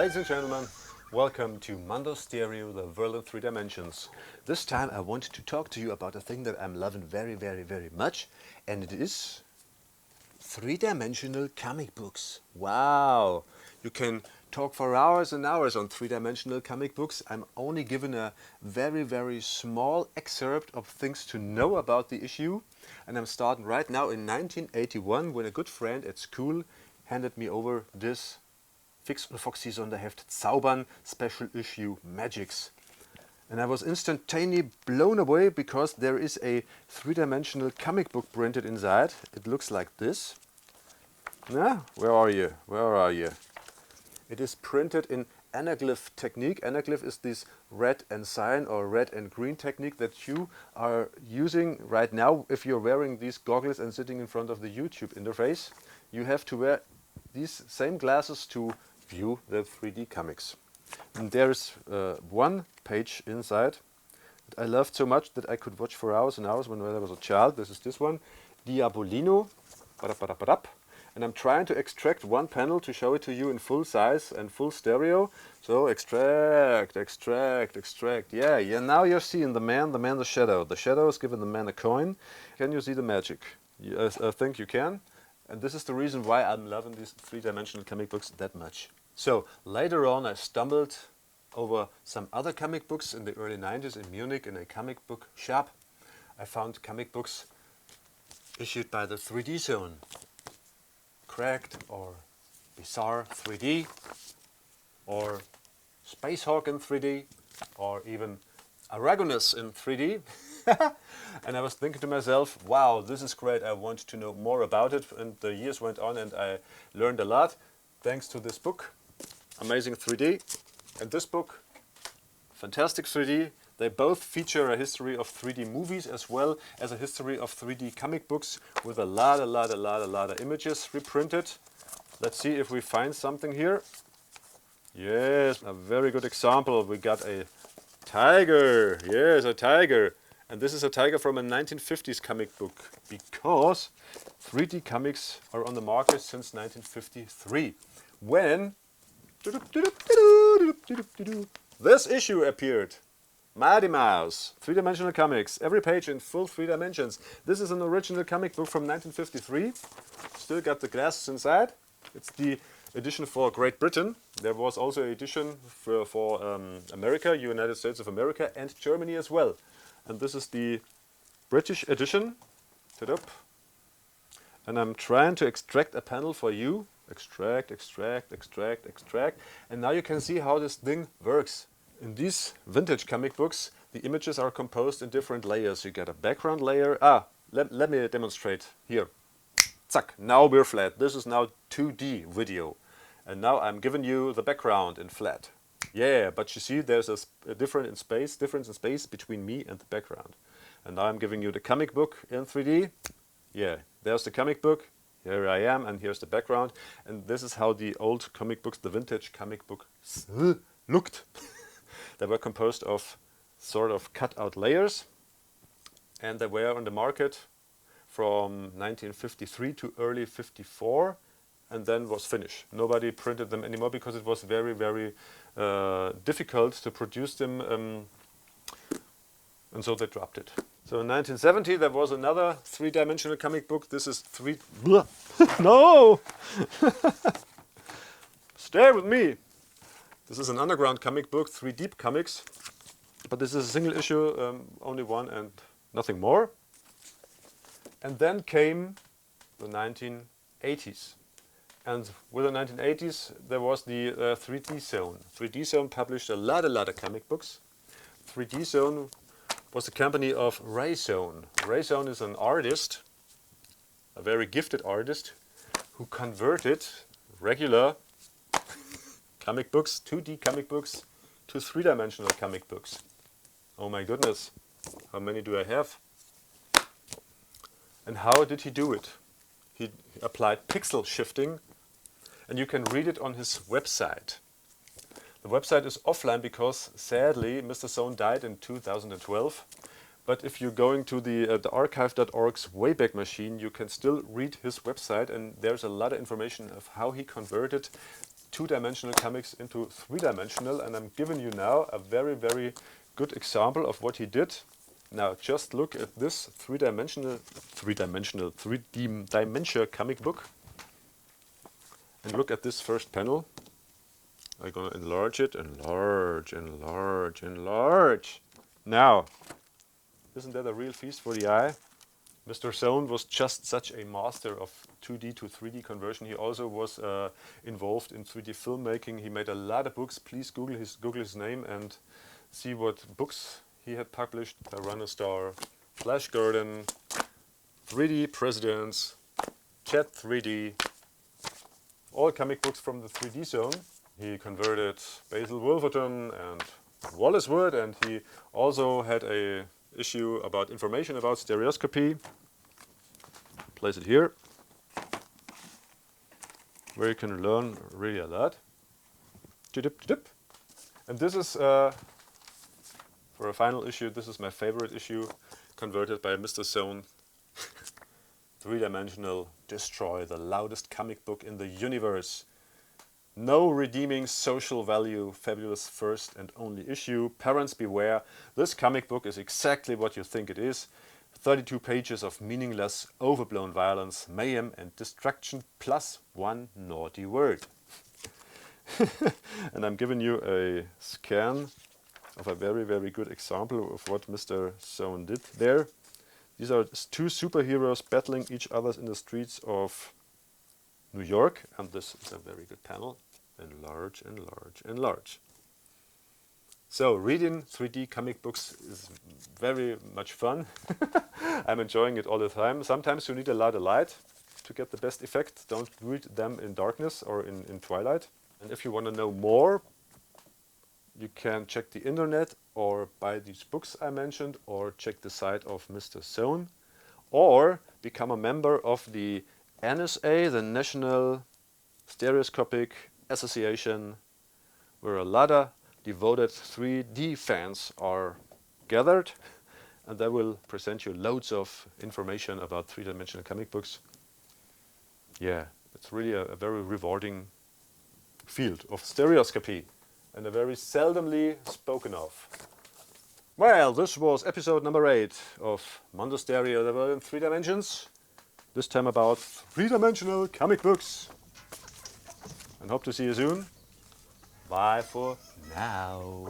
Ladies and gentlemen, welcome to Mando Stereo, the world in 3 dimensions. This time I want to talk to you about a thing that I'm loving very much, and it is 3-dimensional comic books. Wow! You can talk for hours and hours on 3-dimensional comic books. I'm only given a very small excerpt of things to know about the issue, and I'm starting right now in 1981 when a good friend at school handed me over this Fix und Foxy Sonderheft Zaubern Special Issue Magics. And I was instantaneously blown away because there is a 3-dimensional comic book printed inside. It looks like this. Nah, where are you? Where are you? It is printed in anaglyph technique. Anaglyph is this red and cyan or red and green technique that you are using right now if you're wearing these goggles and sitting in front of the YouTube interface. You have to wear these same glasses to view the 3D comics. And there's one page inside that I loved so much that I could watch for hours and hours when I was a child. This is this one, Diabolino. And I'm trying to extract one panel to show it to you in full size and full stereo. So extract. Yeah, now you're seeing the man, the shadow. The shadow is giving the man a coin. Can you see the magic? Yes, I think you can. And this is the reason why I'm loving these 3-dimensional comic books that much. So later on I stumbled over some other comic books in the early 90s in Munich in a comic book shop. I found comic books issued by the 3D Zone. Cracked or Bizarre 3D or Space Hawk in 3D or even Aragonus in 3D. And I was thinking to myself, wow, this is great, I want to know more about it. And the years went on and I learned a lot thanks to this book, Amazing 3D. And this book, Fantastic 3D. They both feature a history of 3D movies as well as a history of 3D comic books with a lot of images reprinted. Let's see if we find something here. Yes, a very good example. We got a tiger. Yes, a tiger. And this is a tiger from a 1950s comic book because 3D comics are on the market since 1953 when this issue appeared. Mighty Mouse, 3-dimensional comics, every page in full 3 dimensions. This is an original comic book from 1953. Still got the glasses inside. It's the edition for Great Britain. There was also an edition for America, United States of America, and Germany as well. And this is the British edition. And I'm trying to extract a panel for you. Extract. And now you can see how this thing works. In these vintage comic books, the images are composed in different layers. You get a background layer. Let me demonstrate here. Zack, now we're flat. This is now 2D video. And now I'm giving you the background in flat. Yeah, but you see there's a difference in space between me and the background. And now I'm giving you the comic book in 3D. Yeah, there's the comic book. Here I am, and here's the background. And this is how the old comic books, the vintage comic books looked. They were composed of sort of cut-out layers, and they were on the market from 1953 to early 54, and then was finished. Nobody printed them anymore because it was very difficult to produce them, and so they dropped it. So in 1970 there was another 3-dimensional comic book. This is No! Stay with me! This is an underground comic book, 3 Deep Comics, but this is a single issue, only one and nothing more. And then came the 1980s. And with the 1980s there was the 3D Zone. 3D Zone published a lot of comic books. 3D Zone was the company of Ray Zone. Ray Zone is an artist, a very gifted artist, who converted regular comic books, 2D comic books, to 3-dimensional comic books. Oh my goodness, how many do I have? And how did he do it? He applied pixel shifting, and you can read it on his website. The website is offline because sadly Mr. Zone died in 2012. But if you're going to the archive.org's Wayback Machine, you can still read his website, and there's a lot of information of how he converted two-dimensional comics into three-dimensional, and I'm giving you now a very, very good example of what he did. Now just look at this three-dimensional comic book, and look at this first panel. I'm gonna enlarge it, enlarge. Now, isn't that a real feast for the eye? Mr. Sohn was just such a master of 2D to 3D conversion. He also was involved in 3D filmmaking. He made a lot of books. Please Google his name and see what books he had published. Piranha Star, Flash Garden, 3D Presidents, Jet 3D, all comic books from the 3D zone. He converted Basil Wolverton and Wallace Wood, and he also had a issue about information about stereoscopy. Place it here, where you can learn really a lot. And this is, for a final issue, this is my favorite issue, converted by Mr. Sohn. Three-dimensional, destroy the loudest comic book in the universe. No redeeming social value, fabulous first and only issue. Parents beware, this comic book is exactly what you think it is. 32 pages of meaningless, overblown violence, mayhem and destruction, plus one naughty word. And I'm giving you a scan of a very, very good example of what Mr. Sohn did there. These are two superheroes battling each other in the streets of New York, and this is a very good panel. Enlarge. So reading 3D comic books is very much fun. I'm enjoying it all the time. Sometimes you need a lot of light to get the best effect. Don't read them in darkness or in twilight. And if you want to know more, you can check the internet or buy these books I mentioned, or check the site of Mr. Sohn, or become a member of the NSA, the National Stereoscopic Association, where a lot of devoted 3D fans are gathered, and they will present you loads of information about three-dimensional comic books. Yeah, it's really a very rewarding field of stereoscopy, and a very seldomly spoken of. Well, this was episode number 8 of Mondo Stereo, the world in 3 dimensions. This time about three-dimensional comic books. And hope to see you soon. Bye for now.